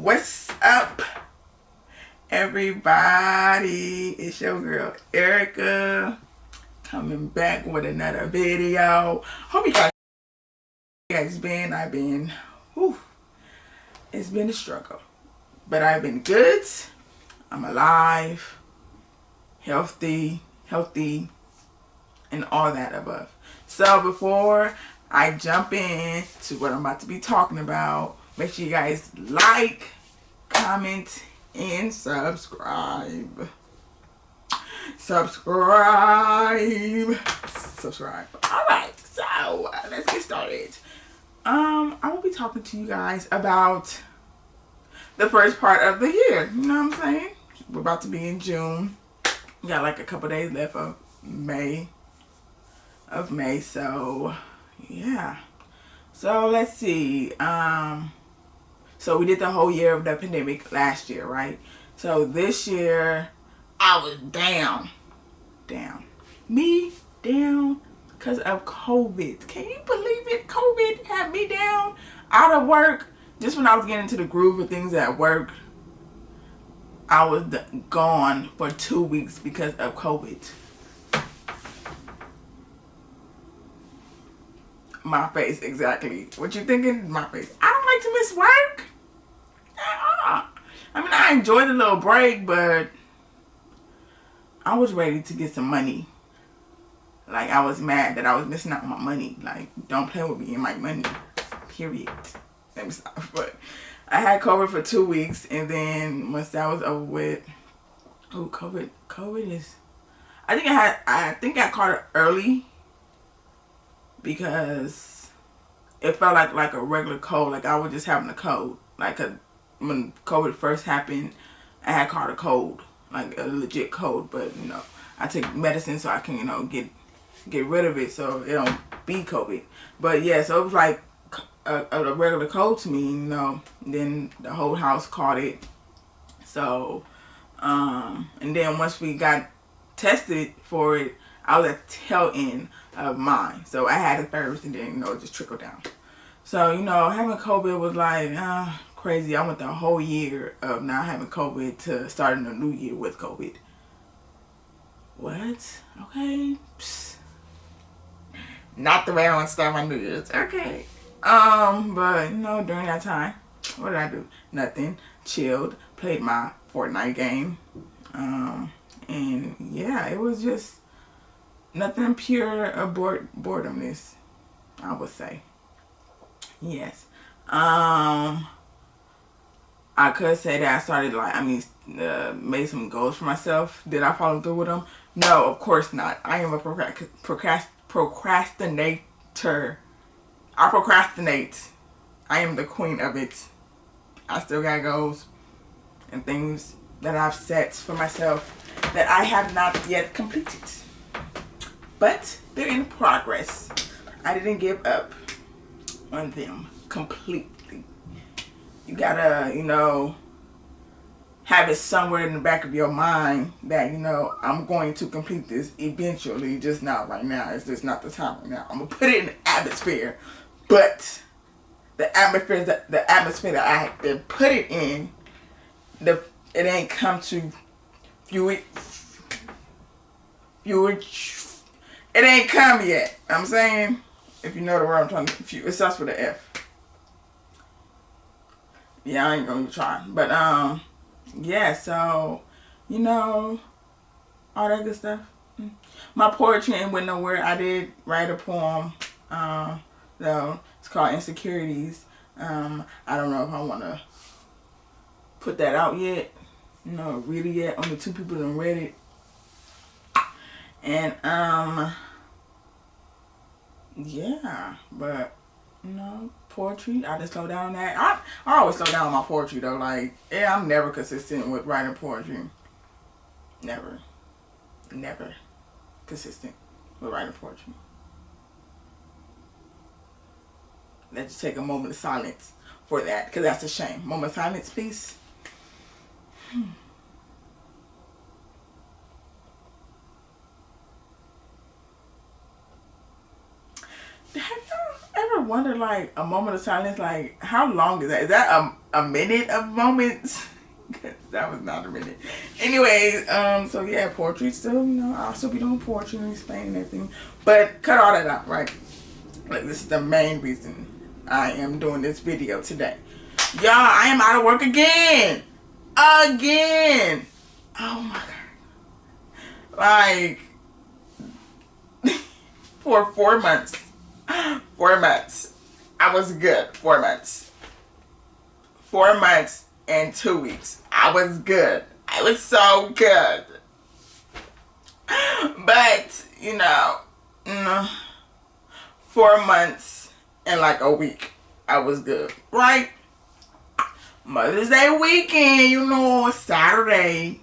What's up, everybody? It's your girl Erica coming back with another video. Hope you guys been. Whew, it's been a struggle, but I've been good. I'm alive, healthy, and all that above. So before I jump in to what I'm about to be talking about, make sure you guys like, comment, and subscribe. Alright, so let's get started. I will be talking to you guys about the first part of the year. You know what I'm saying? We're about to be in June. We got like a couple days left of May. So yeah. So let's see. So we did the whole year of the pandemic last year, right? So this year I was down because of COVID. Can you believe it? COVID had me down, out of work. Just when I was getting into the groove of things at work, I was gone for 2 weeks because of COVID. My face, exactly. What you thinking? My face. I don't like to miss work. I mean, I enjoyed the little break, but I was ready to get some money. Like, I was mad that I was missing out on my money. Like, don't play with me and my money. Period. Let me stop. But I had COVID for 2 weeks, and then once that was over with, COVID is. I think I caught it early because it felt like a regular cold. Like I was just having a cold. When COVID first happened, I had caught a cold, like a legit cold. But I take medicine so I can get rid of it so it don't be COVID. But yeah, so it was like a regular cold to me. Then the whole house caught it. So and then once we got tested for it, I was at the tail end of mine. So I had it first, and then it just trickled down. So having COVID was like crazy. I went the whole year of not having COVID to starting a new year with COVID. What? Okay. Psst. Not the way I want to start my New Year's. Okay. But during that time, what did I do? Nothing. Chilled. Played my Fortnite game. And yeah, it was just nothing pure boredomness, I would say. Yes. I could say that I started made some goals for myself. Did I follow through with them? No, of course not. I am a procrastinator. I procrastinate. I am the queen of it. I still got goals and things that I've set for myself that I have not yet completed. But they're in progress. I didn't give up on them completely. You gotta, have it somewhere in the back of your mind that, I'm going to complete this eventually, just not right now. It's just not the time right now. I'm going to put it in the atmosphere. But the atmosphere that I put it in, it ain't come to it ain't come yet. I'm saying, if you know the word I'm trying to confuse, it starts with an F. Yeah, I ain't gonna try. But yeah, so all that good stuff. My poetry ain't went nowhere. I did write a poem. Though it's called Insecurities. I don't know if I wanna put that out yet. Read it yet. Only 2 people done read it. And yeah, but poetry, I just slow down on that. I always slow down on my poetry though. Like, yeah, I'm never consistent with writing poetry. Never consistent with writing poetry. Let's just take a moment of silence for that, because that's a shame. Moment of silence, please. Have y'all ever wonder, like, a moment of silence, like, how long is that? Is that a minute of moments? That was not a minute. Anyways, so yeah, poetry still, you know, I'll still be doing poetry and explaining everything. But cut all that out, right? Like, this is the main reason I am doing this video today. Y'all, I am out of work again. Again. Oh my God. Like, for 4 months. 4 months. I was good. 4 months. 4 months and 2 weeks. I was good. I was so good. But, you know, 4 months and like a week, I was good. Right? Mother's Day weekend, you know, Saturday.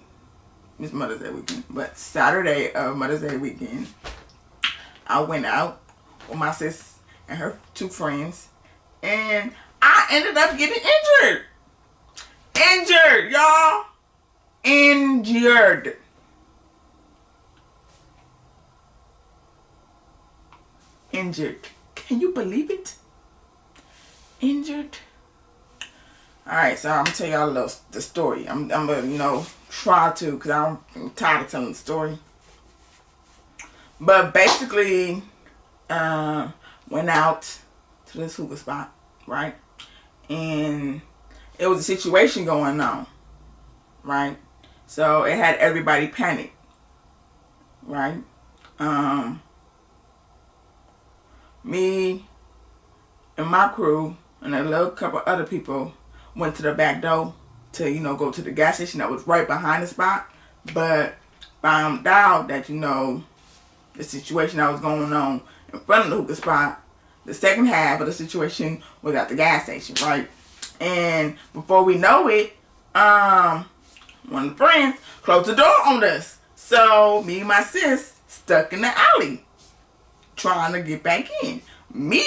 It's Mother's Day weekend. But Saturday of Mother's Day weekend, I went out with my sis and her 2 friends. And I ended up getting injured. Injured, y'all. Injured. Injured. Can you believe it? Injured. Alright, so I'm gonna tell y'all the story. I'm gonna, you know, try to, because I'm tired of telling the story. But basically, went out to this hookah spot, right? And it was a situation going on, right? So it had everybody panicked, right? Me and my crew and a little couple other people went to the back door to, you know, go to the gas station that was right behind the spot, but found out that, you know, the situation that was going on in front of the hookah spot, the second half of the situation was at the gas station, right? And before we know it, one of the friends closed the door on us. So me and my sis stuck in the alley trying to get back in. Me,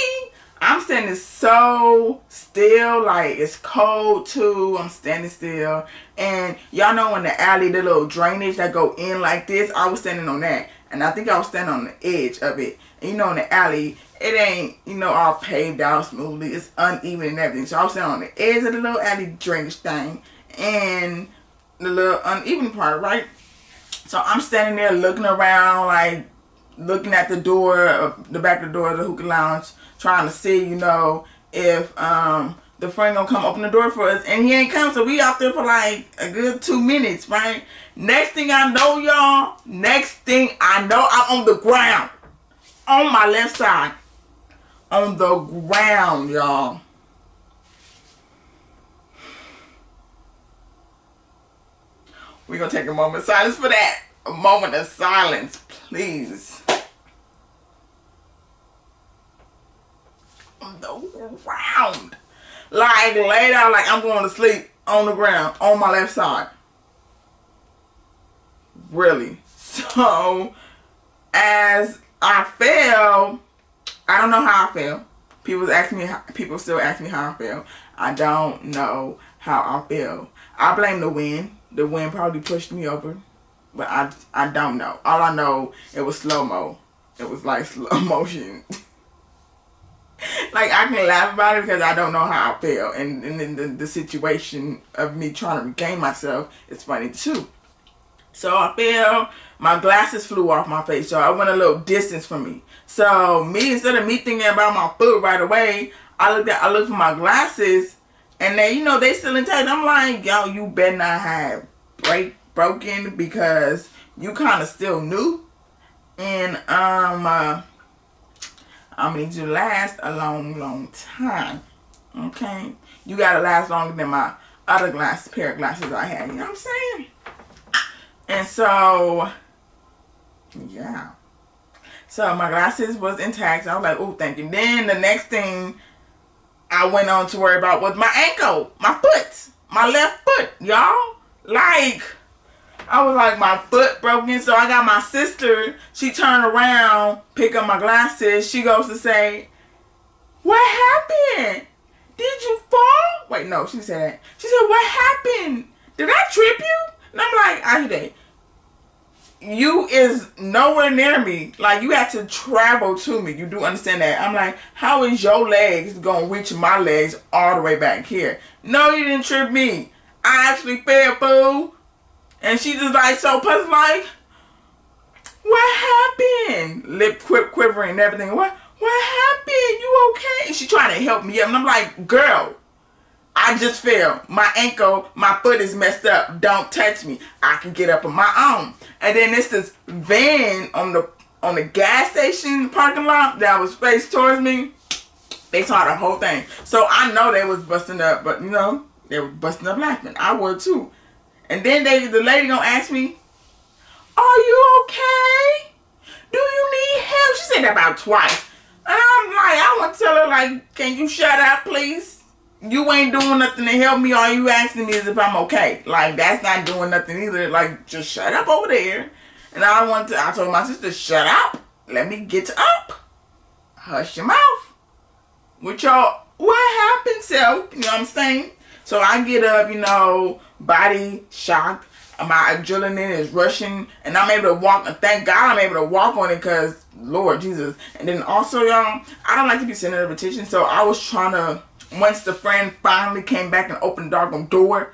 I'm standing so still, like it's cold too. I'm standing still. And y'all know in the alley, the little drainage that go in like this, I was standing on that. And I think I was standing on the edge of it. And you know, in the alley, it ain't, you know, all paved out smoothly. It's uneven and everything. So I was standing on the edge of the little alley drainage thing and the little uneven part, right? So I'm standing there looking around, like looking at the door, the back of the door of the hookah lounge, trying to see, you know, if the friend gonna come open the door for us, and he ain't come. So we out there for like a good 2 minutes, right? Next thing I know, y'all, I'm on the ground, on my left side, on the ground, y'all. We're gonna take a moment of silence for that. A moment of silence, please. On the ground. Like laid out like I'm going to sleep on the ground, on my left side. Really. So, as I fell, I don't know how I fell. People still ask me how I fell. I don't know how I fell. I blame the wind. The wind probably pushed me over. But I don't know. All I know, it was slow-mo. It was like slow motion. Like, I can laugh about it because I don't know how I feel. And then the situation of me trying to regain myself is funny too. So I fell. My glasses flew off my face. So I went a little distance from me. So instead of me thinking about my foot right away, I looked for my glasses. And they, you know, they still intact. I'm like, yo, you better not have broken because you kind of still new. And I'm gonna need you to last a long time. Okay? You gotta last longer than my other pair of glasses I had. You know what I'm saying? And so, yeah. So my glasses was intact. So I was like, oh, thank you. Then the next thing I went on to worry about was my ankle, my foot, my left foot, y'all. Like, I was like, my foot broken. So I got my sister. She turned around, pick up my glasses. She goes to say, what happened? Did you fall? Wait, no, she said that. She said, what happened? Did I trip you? And I'm like, Ajide, you is nowhere near me. Like, you have to travel to me. You do understand that? I'm like, how is your legs gonna reach my legs all the way back here? No, you didn't trip me. I actually fed food. And she just like so puzzled, like, what happened? Lip quivering and everything. What happened? You okay? And she trying to help me up. And I'm like, girl, I just fell. My ankle, my foot is messed up. Don't touch me. I can get up on my own. And then it's this van on the gas station parking lot that was faced towards me. They saw the whole thing. So I know they was busting up, but you know, they were busting up laughing. I would too. And then the lady gonna ask me, are you okay? Do you need help? She said that about twice. And I'm like, I want to tell her, like, can you shut up, please? You ain't doing nothing to help me. All you asking me is if I'm okay. Like, that's not doing nothing either. Like, just shut up over there. And I told my sister, shut up. Let me get up. Hush your mouth. With y'all, what happened, self? You know what I'm saying? So I get up, you know, body shocked. My adrenaline is rushing. And I'm able to walk. And thank God I'm able to walk on it because, Lord Jesus. And then also, y'all, I don't like to be center of attention. So I was trying to, once the friend finally came back and opened the doggone door,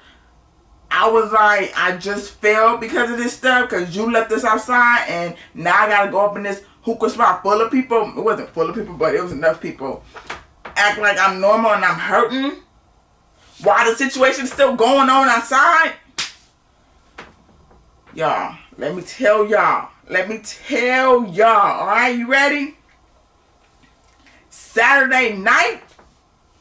I was like, I just fell because of this stuff. Because you left us outside. And now I got to go up in this hookah spot full of people. It wasn't full of people, but it was enough people. Act like I'm normal and I'm hurting while the situation's still going on outside. Y'all, let me tell y'all. Alright, you ready? Saturday night,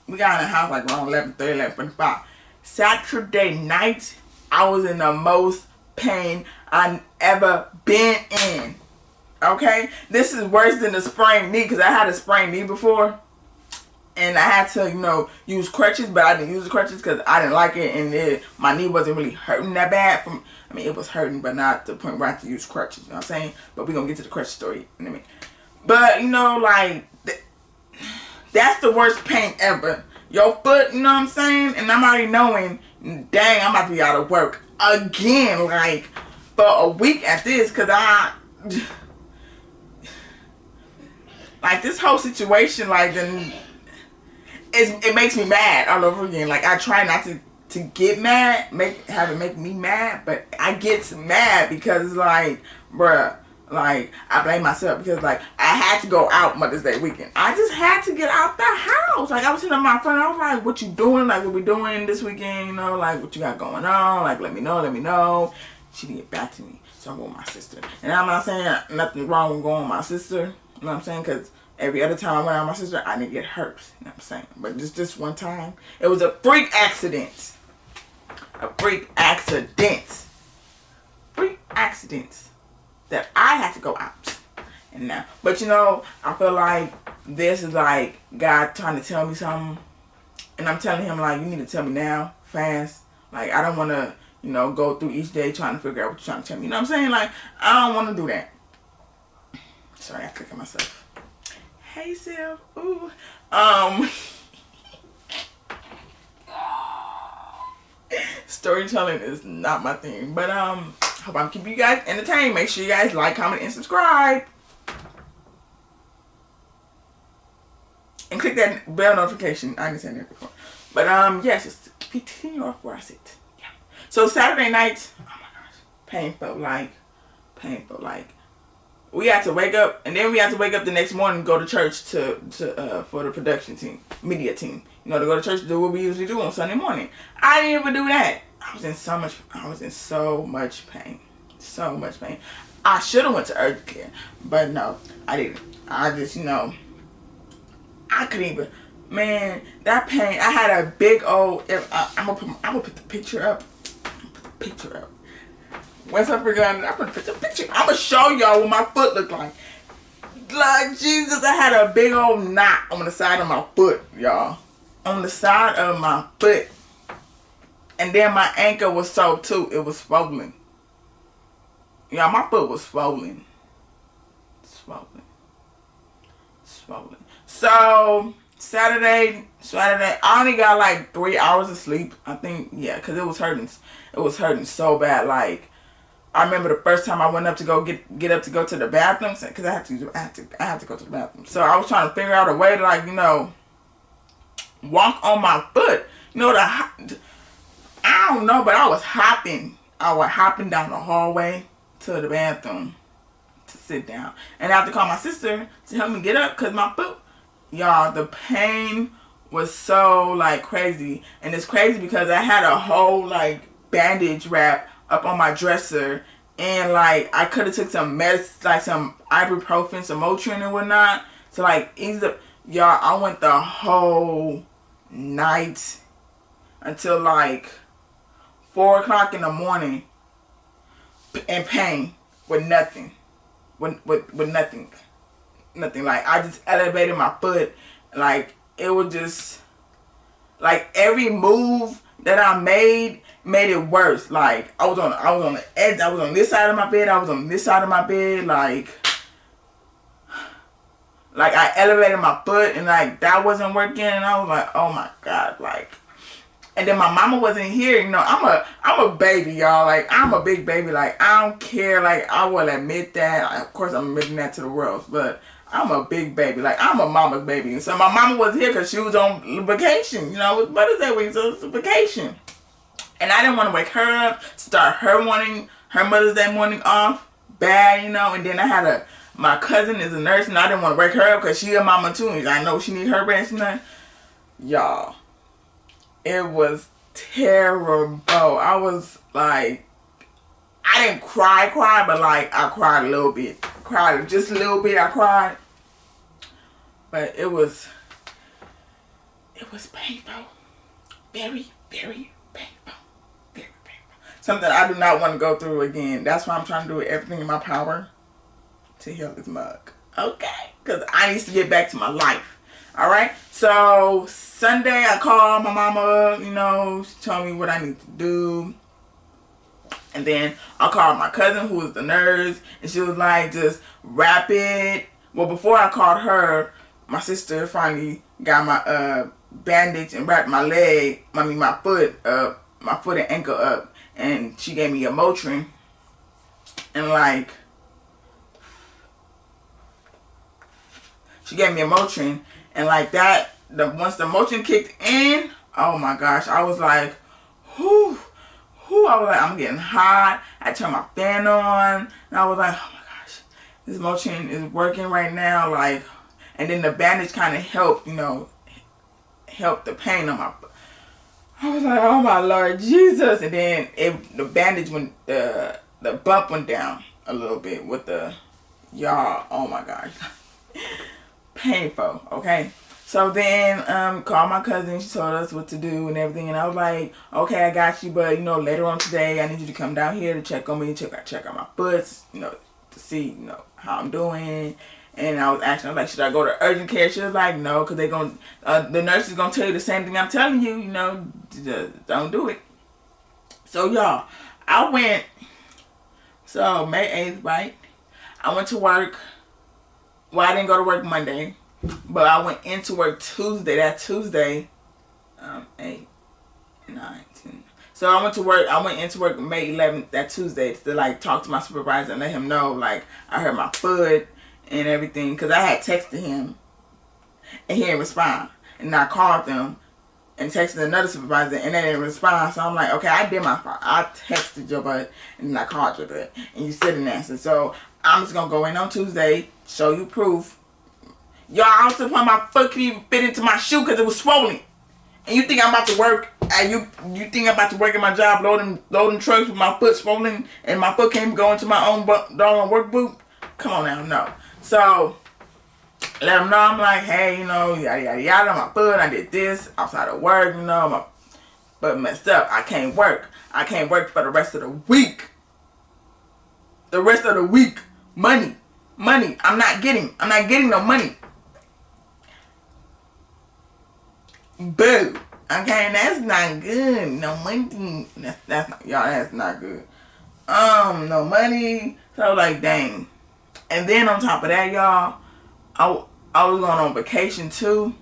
we got in the house like around 11:30, 11:45. Saturday night, I was in the most pain I've ever been in. Okay? This is worse than the sprained knee because I had a sprained knee before. And I had to, you know, use crutches, but I didn't use the crutches because I didn't like it. And my knee wasn't really hurting that bad. I mean, it was hurting, but not to the point where I had to use crutches. You know what I'm saying? But we're going to get to the crutch story in a minute. But, you know, like, that's the worst pain ever. Your foot, you know what I'm saying? And I'm already knowing, dang, I'm about to be out of work again, like, for a week at this. Because like, this whole situation, like, it makes me mad all over again. Like, I try not to get mad, have it make me mad, but I get mad because it's like, bruh, like, I blame myself because, like, I had to go out Mother's Day weekend. I just had to get out the house. Like, I was sitting on my phone. I was like, what you doing? Like, what we doing this weekend? You know, like, what you got going on? Like, let me know. She didn't get back to me. So I went with my sister. And I'm not saying nothing wrong with going with my sister. You know what I'm saying? Because every other time I went out with my sister, I didn't get hurt. You know what I'm saying? But just this one time, it was a freak accident. A freak accident. Freak accident that I had to go out. And now, but you know, I feel like this is like God trying to tell me something. And I'm telling him, like, you need to tell me now, fast. Like, I don't want to, you know, go through each day trying to figure out what you're trying to tell me. You know what I'm saying? Like, I don't want to do that. Sorry, I click on myself. Hey, Sil. Ooh. Storytelling is not my thing. But, hope I'm keeping you guys entertained. Make sure you guys like, comment, and subscribe. And click that bell notification. I didn't say that before. But, yes, just continue off where I sit. Yeah. So, Saturday night, oh my gosh, painful, like, we had to wake up, and then we had to wake up the next morning and go to church for the production team, media team. You know, to go to church to do what we usually do on Sunday morning. I didn't even do that. I was in so much pain. So much pain. I should have went to urgent care, but no, I didn't. I just, you know, I couldn't even, man, that pain. I had a big old, I'm gonna put the picture up. Once I figure out, I'm gonna put the picture. I'm gonna show y'all what my foot looked like. Like, Jesus, I had a big old knot on the side of my foot, y'all. On the side of my foot. And then my ankle was so too. It was swollen. Yeah, my foot was swollen. So, Saturday, I only got like 3 hours of sleep. I think, yeah, because it was hurting so bad. Like, I remember the first time I went up to go get up to go to the bathroom, because I have to go to the bathroom. So I was trying to figure out a way to, like, you know, walk on my foot. You know, I don't know, but I was hopping. I was hopping down the hallway to the bathroom to sit down. And I had to call my sister to help me get up because my foot, y'all, the pain was so, like, crazy. And it's crazy because I had a whole, like, bandage wrap up on my dresser, and, like, I could have took some like some ibuprofen, some Motrin and whatnot to, like, ease up. Y'all, I went the whole night until, like, 4 o'clock in the morning in pain with nothing. With nothing. Nothing. Like, I just elevated my foot. Like, it was just, like, every move that I made it worse. Like, I was on the edge. I was on this side of my bed. I was on this side of my bed. Like I elevated my foot, and, like, that wasn't working. And I was like, oh my God. Like, and then my mama wasn't here. You know, I'm a baby, y'all. Like, I'm a big baby. Like, I don't care. Like, I will admit that. Of course, I'm admitting that to the world. But I'm a big baby. Like, I'm a mama's baby. And so my mama wasn't here because she was on vacation. You know, it was Mother's Day week, so it's a vacation. And I didn't want to wake her up, start her Mother's Day morning off bad, you know. And then I had my cousin is a nurse, and I didn't want to wake her up because she a mama too. And I know she need her rest and that. Y'all, it was terrible. I was like, I didn't cry, but, like, I cried a little bit. Cried just a little bit. I cried, but it was painful. Very, very painful. Very painful. Something I do not want to go through again. That's why I'm trying to do everything in my power to heal this mug. Okay? Because I need to get back to my life. Alright? So, Sunday I called my mama, you know, she told me what I need to do. And then I called my cousin, who was the nurse, and she was like, just wrap it. Well, before I called her, my sister finally got my bandage and wrapped my foot and ankle up, and she gave me a Motrin. And, like, she gave me a Motrin, and, like, that, once the Motrin kicked in, oh my gosh, I was like, whew. I was like, I'm getting hot. I turned my fan on, and I was like, oh my gosh, this Motrin is working right now. Like, and then the bandage kind of helped, you know, helped the pain on my foot. I was like, oh my Lord Jesus. And then the bandage went, the bump went down a little bit with y'all, oh my gosh. Painful, okay? So then, called my cousin. She told us what to do and everything. And I was like, okay, I got you. But, you know, later on today, I need you to come down here to check on me, check out my foot, you know, to see, you know, how I'm doing. And I was asking, I was like, should I go to urgent care? She was like, no, because they're going to, the nurse is going to tell you the same thing I'm telling you, you know, just don't do it. So, y'all, I went, so May 8th, right? I went to work. Well, I didn't go to work Monday. But I went into work Tuesday. That Tuesday, 8, 9, 10. So I went into work May 11th, that Tuesday, to, like, talk to my supervisor and let him know, like, I hurt my foot and everything. Because I had texted him and he didn't respond. And I called them and texted another supervisor and they didn't respond. So I'm like, okay, I did my part. I texted your butt and then I called your butt. And you said an answer. So I'm just going to go in on Tuesday, show you proof. Y'all, I was to the point my foot couldn't even fit into my shoe because it was swollen. And you think I'm about to work, and you think I'm about to work at my job loading trucks with my foot swollen and my foot can't go into my own work boot? Come on now, no. So, let them know, I'm like, hey, you know, yada, yada, yada, my foot, I did this outside of work, you know, my foot messed up. I can't work. I can't work for the rest of the week. The rest of the week. Money. I'm not getting no money. Boo. Okay, that's not good. No money. That's not, y'all, that's not good. No money. So, like, dang. And then on top of that, y'all, I was going on vacation too.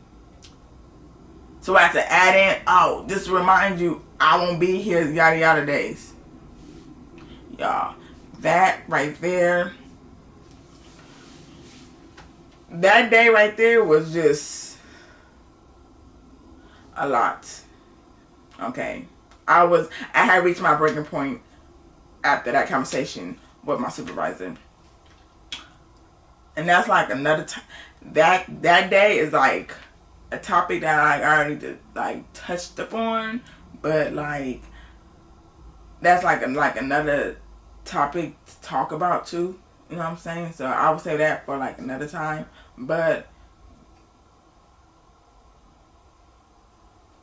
So I have to add in, just to remind you, I won't be here yada yada days. Y'all, that right there, that day right there was just a lot. Okay. I had reached my breaking point after that conversation with my supervisor. And that's like another that day is like a topic that I already like touched upon, but like that's like another topic to talk about too. You know what I'm saying? So I would say that for like another time. But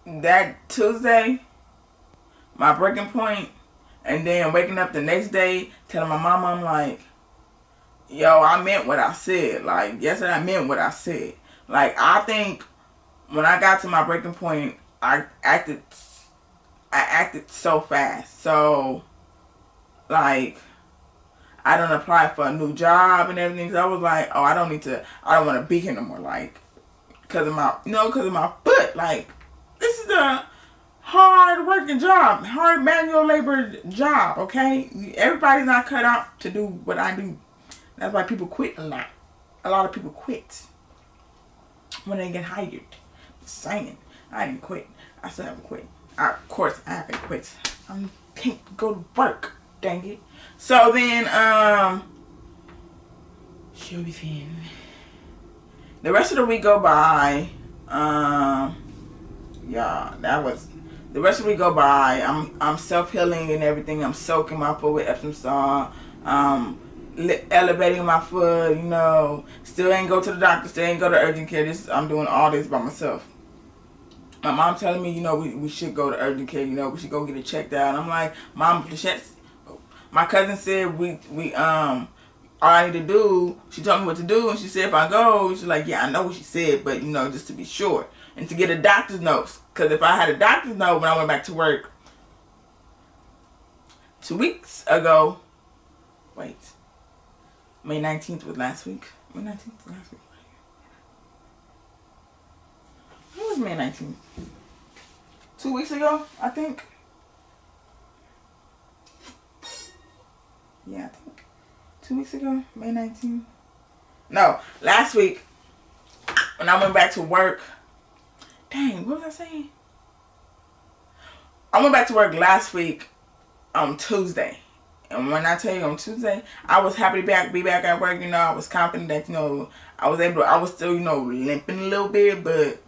that Tuesday, my breaking point, and then waking up the next day telling my mama, I'm like, yo, I meant what I said. Like, yesterday I meant what I said. Like, I think when I got to my breaking point, I acted so fast. So, like, I done applied for a new job and everything. So I was like, oh, I don't want to be here no more. Like, because of my foot. Like, this is a hard working job, hard manual labor job, okay? Everybody's not cut out to do what I do. That's why people quit a lot. A lot of people quit when they get hired. Just saying. I didn't quit. I still haven't quit. Of course, I haven't quit. I can't go to work. Dang it. So then, she'll be fine. The rest of the week go by. Yeah, the rest of the week go by. I'm self-healing and everything. I'm soaking my foot with Epsom salt. Elevating my foot, you know. Still ain't go to the doctor. Still ain't go to urgent care. I'm doing all this by myself. My mom telling me, you know, we should go to urgent care. You know, we should go get it checked out. I'm like, Mom, my cousin said all I need to do. She told me what to do, and she said if I go, she's like, yeah, I know what she said, but you know, just to be sure and to get a doctor's note. Because if I had a doctor's note when I went back to work 2 weeks ago, wait. May 19th was last week. May 19th was last week. When was May 19th? 2 weeks ago, I think. Yeah, I think. 2 weeks ago, May 19th. No, last week, when I went back to work. Dang, what was I saying? I went back to work last week on Tuesday. And when I tell you on Tuesday, I was happy to be back at work. You know, I was confident that, you know, I was still, you know, limping a little bit. But,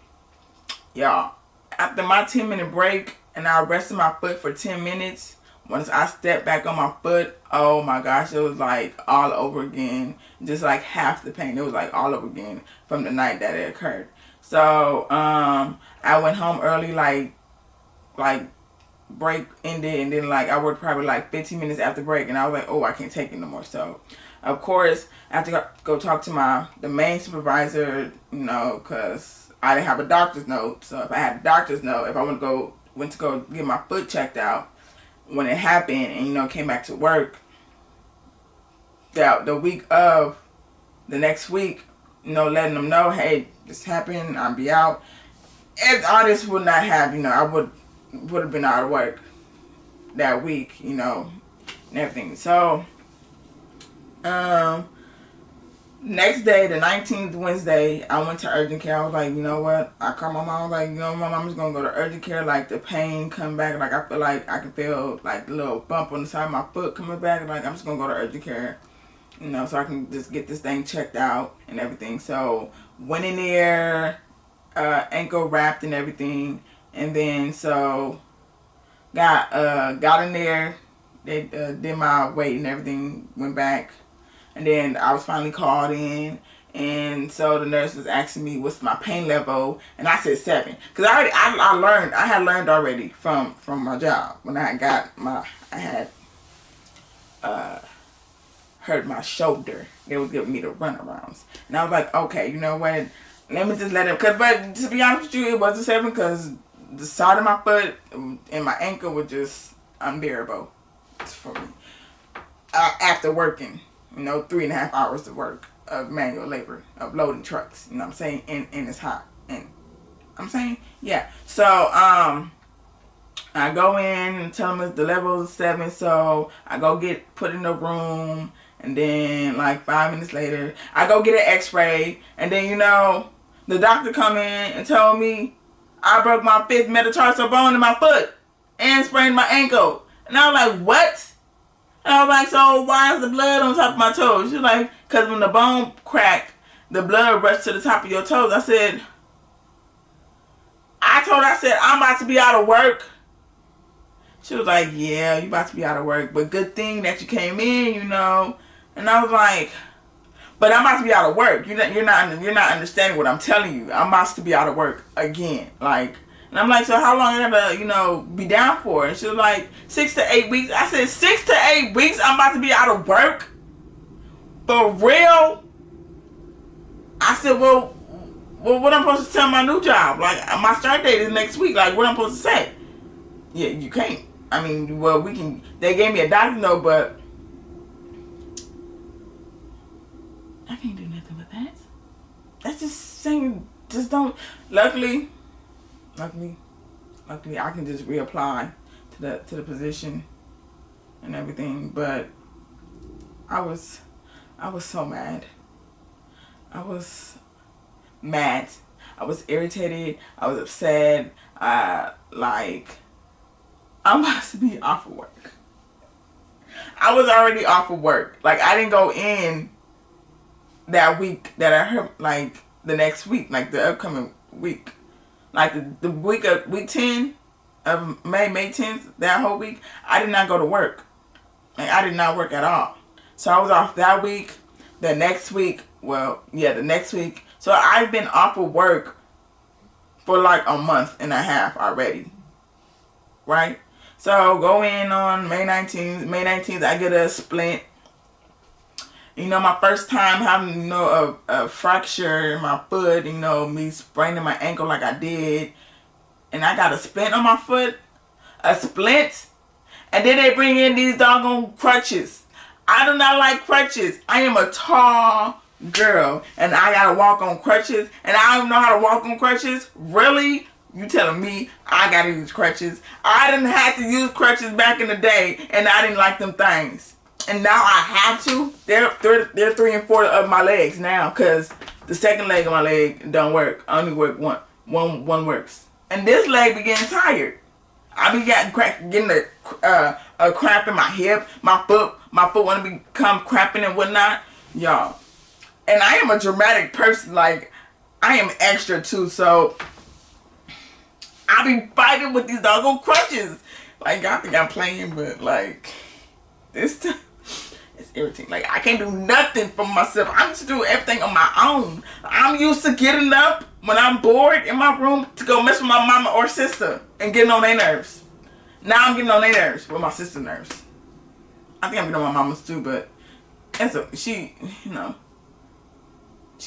y'all, after my 10-minute break and I rested my foot for 10 minutes, once I stepped back on my foot, oh my gosh, it was like all over again. Just like half the pain. It was like all over again from the night that it occurred. So, I went home early, like break ended, and then like I worked probably like 15 minutes after break, and I was like, oh, I can't take it no more. So of course I have to go talk to the main supervisor, you know, because I didn't have a doctor's note. So if I had a doctor's note, if I went to go get my foot checked out when it happened, and you know, came back to work the week of the next week, you know, letting them know, hey, this happened, I'll be out. If all this would not have, you know, I would have been out of work that week, you know, and everything. So, next day, the 19th, Wednesday, I went to urgent care. I was like, you know what? I called my mom. I was like, you know, Mom, I'm just going to go to urgent care. Like, the pain come back. Like, I feel like I can feel, like, the little bump on the side of my foot coming back. Like, I'm just going to go to urgent care, you know, so I can just get this thing checked out and everything. So, went in there, ankle wrapped and everything. And then, so, got in there. They did my weight and everything, went back. And then I was finally called in. And so the nurse was asking me what's my pain level. And I said 7. Because I had learned already from my job. When I had hurt my shoulder. They was giving me the runarounds. And I was like, okay, you know what? Let me just let it. But to be honest with you, it was a 7 because the side of my foot and my ankle were just unbearable for me. After working, you know, 3.5 hours of work of manual labor, of loading trucks, you know what I'm saying? And it's hot. And I'm saying, yeah. So, I go in and tell them the level is 7, so I go get put in the room, and then like 5 minutes later, I go get an x-ray, and then the doctor come in and tell me I broke my 5th metatarsal bone in my foot and sprained my ankle. And I was like, what? And I was like, so why is the blood on top of my toes? She's like, because when the bone cracked, the blood rushed to the top of your toes. I said, I'm about to be out of work. She was like, yeah, you about to be out of work, but good thing that you came in, And I was like, but I'm about to be out of work. You're not understanding what I'm telling you. I'm about to be out of work again. Like, and I'm like, so how long am I gonna, be down for? And she was like, 6 to 8 weeks. I said, 6 to 8 weeks? I'm about to be out of work? For real? I said, well, what I'm supposed to tell my new job? Like, my start date is next week. Like, what I'm supposed to say? Yeah, you can't. I mean, well, we can. They gave me a doctor note, but I can't do nothing with that. That's just saying, just don't. Luckily, I can just reapply to the position and everything. But I was so mad. I was mad. I was irritated. I was upset. I'm about to be off of work. I was already off of work. Like, I didn't go in that week that I heard, like, the next week, like the upcoming week. Like, the week 10 of May 10th, that whole week, I did not go to work. Like, I did not work at all. So I was off that week. The next week, the next week. So I've been off of work for like a month and a half already. Right? So go in on May 19th. May 19th, I get a splint. My first time having, a fracture in my foot, me spraining my ankle like I did. And I got a splint on my foot. A splint. And then they bring in these doggone crutches. I do not like crutches. I am a tall girl. And I gotta walk on crutches. And I don't know how to walk on crutches. Really? You telling me I gotta use crutches? I didn't have to use crutches back in the day, and I didn't like them things. And now I have to. They're 3 and 4 of my legs now, cause the second leg of my leg don't work. I only work one works. And this leg be getting tired. I be getting a cramp in my hip, my foot want to become cramping and whatnot, y'all. And I am a dramatic person. Like, I am extra too, so I be fighting with these doggone crutches. Like, I think I'm playing, but like, this time, it's irritating. Like, I can't do nothing for myself. I'm used to do everything on my own. I'm used to getting up when I'm bored in my room to go mess with my mama or sister and getting on their nerves. Now I'm getting on their nerves with my sister's nerves. I think I'm getting on my mama's too, but she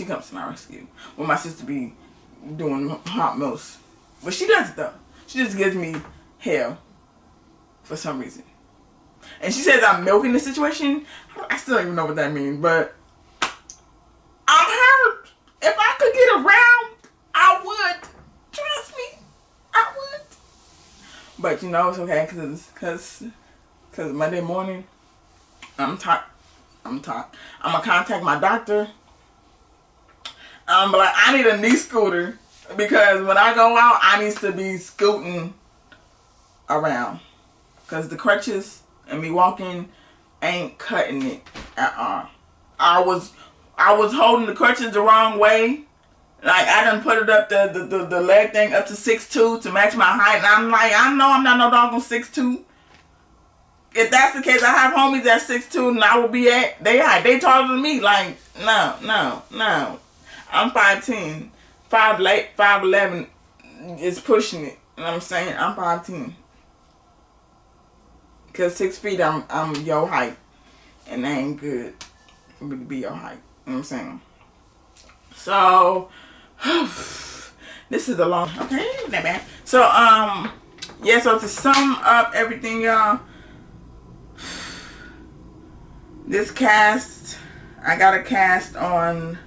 comes to my rescue when my sister be doing hot milks. But she does it though. She just gives me hell for some reason. And she says I'm milking the situation. I still don't even know what that means, but I'm hurt. If I could get around, I would. Trust me, I would. But it's okay because Monday morning, I'm tired. I'm gonna contact my doctor. But I need a knee scooter. Because when I go out, I need to be scooting around. Because the crutches and me walking ain't cutting it at all. I was holding the crutches the wrong way. Like, I done put it up, the leg thing up to 6'2" to match my height. And I'm like, I know I'm not no doggone 6'2". If that's the case, I have homies at 6'2", and I will be at they taller than me. Like, no. I'm 5'10". 5'11" is pushing it. You know what I'm saying? I'm 5'10". Because 6 feet, I'm your height. And that ain't good for me to be your height. You know what I'm saying? So, this is a long, okay, not that bad. So, yeah, so to sum up everything, y'all, this cast, I got a cast on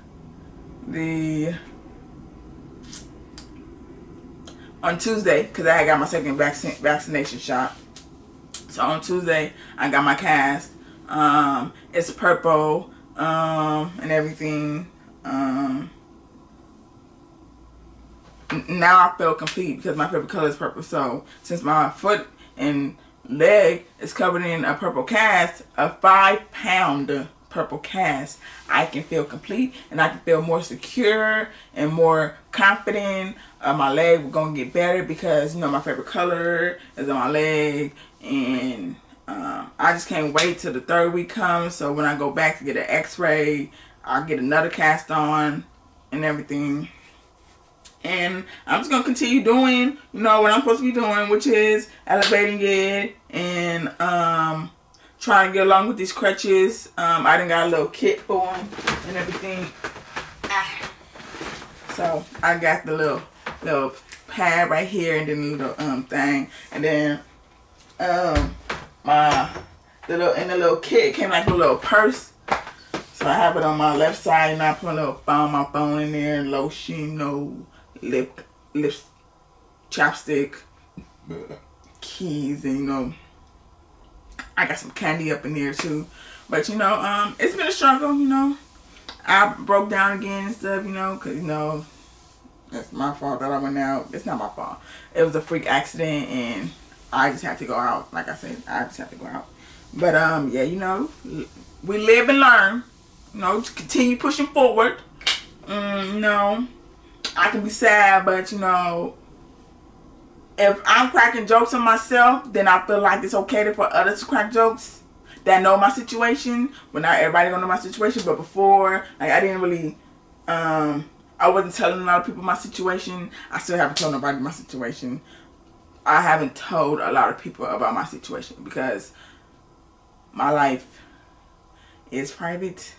on Tuesday, because I had got my second vaccination shot. So on Tuesday, I got my cast. It's purple and everything. Now I feel complete because my favorite color is purple. So since my foot and leg is covered in a purple cast, a 5-pound purple cast, I can feel complete and I can feel more secure and more confident. My leg will gonna get better because, you know, my favorite color is on my leg, and I just can't wait till the 3rd week comes. So when I go back to get an x-ray, I'll get another cast on and everything. And I'm just going to continue doing, you know, what I'm supposed to be doing, which is elevating it and trying to get along with these crutches. I done got a little kit for them and everything. So I got the little pad right here, and then the little thing, and then the little kit came like a little purse. So I have it on my left side, and I put my phone in there, lotion, no lip chapstick, keys, and, you know, I got some candy up in there too. But, you know, it's been a struggle, you know. I broke down again and stuff, you know, because, you know, that's my fault that I went out. It's not my fault. It was a freak accident, and I just had to go out. Like I said, I just had to go out. But, yeah, you know, we live and learn. You know, to continue pushing forward. You know, I can be sad, but, you know, if I'm cracking jokes on myself, then I feel like it's okay for others to crack jokes that know my situation. But not everybody gonna know my situation. But before, like, I didn't really, I wasn't telling a lot of people my situation. I still haven't told nobody my situation. I haven't told a lot of people about my situation because my life is private.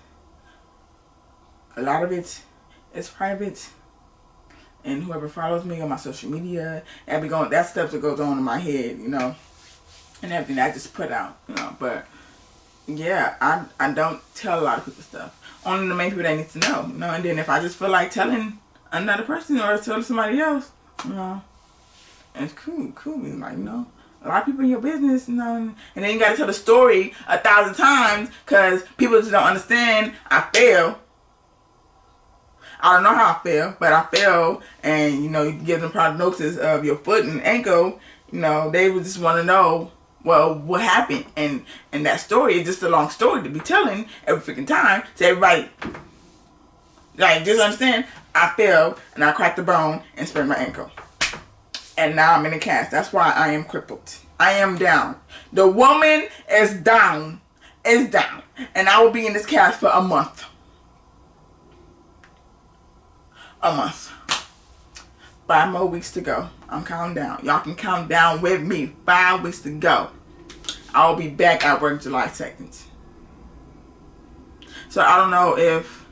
A lot of it is private. And whoever follows me on my social media, that stuff that goes on in my head, you know, and everything that I just put out, you know. But yeah, I don't tell a lot of people stuff. Only the main people that need to know, you know. And then if I just feel like telling another person or telling somebody else, you know, it's cool. It's like, you know, a lot of people in your business, you know, and then you got to tell the story 1,000 times because people just don't understand. I fail. I don't know how I feel, but I fell, and, you know, you give them prognosis of your foot and ankle, you know, they would just want to know, well, what happened, and that story is just a long story to be telling every freaking time to everybody. Like, just understand, I fell, and I cracked the bone and sprained my ankle, and now I'm in a cast. That's why I am crippled. I am down. The woman is down, and I will be in this cast for a month. A month. 5 more weeks to go. I'm counting down. Y'all can count down with me. 5 weeks to go. I'll be back at work July 2nd. So I don't know if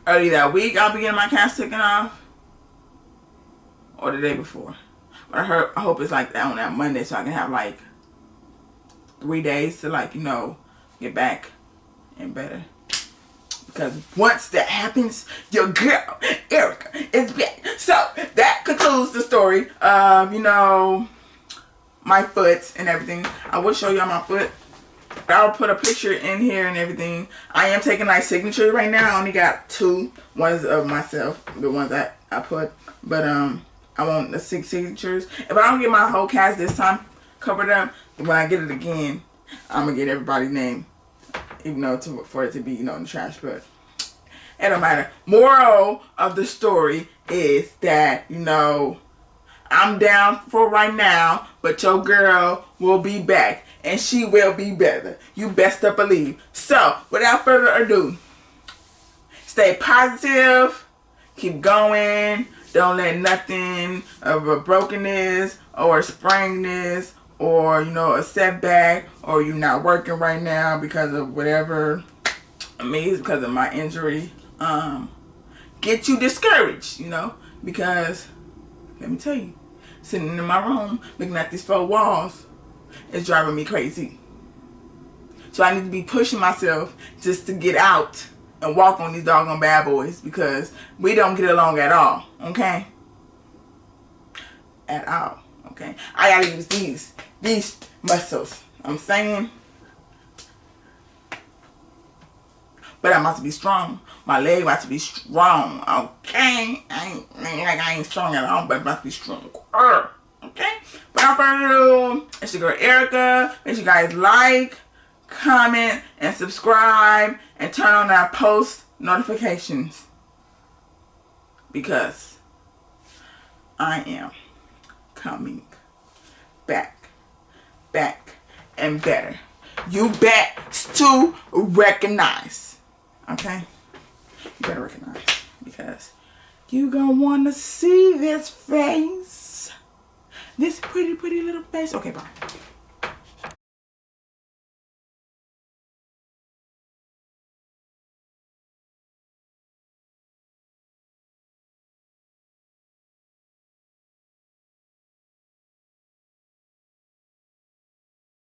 early that week I'll be getting my cast taken off, or the day before. But I hope it's like that on that Monday, so I can have like 3 days to, like, you know, get back and better. Because once that happens, your girl, Erica, is back. So, that concludes the story of, you know, my foot and everything. I will show y'all my foot. I'll put a picture in here and everything. I am taking, like, signatures right now. I only got 2. One is of myself, the ones that I put. But, I want the 6 signatures. If I don't get my whole cast this time covered up, when I get it again, I'm going to get everybody's name. Even though for it to be, you know, in the trash, but it don't matter. Moral of the story is that, you know, I'm down for right now, but your girl will be back, and she will be better. You best to believe. So, without further ado, stay positive, keep going. Don't let nothing of a brokenness or a sprainness, or, you know, a setback, or you not working right now because of whatever, it's because of my injury, get you discouraged, you know, because, let me tell you, sitting in my room, looking at these 4 walls, is driving me crazy. So I need to be pushing myself just to get out and walk on these doggone bad boys, because we don't get along at all, okay? at all. Okay, I gotta use these muscles. I'm saying, but I'm about to be strong. My leg about to be strong. Okay, I ain't strong at all, but I'm about to be strong. Okay, without further ado, it's your girl Erica. Make sure you guys like, comment, and subscribe, and turn on our post notifications, because I am coming back, and better. You bet to recognize. Okay? You better recognize, because you gonna wanna see this face. This pretty little face. Okay, bye.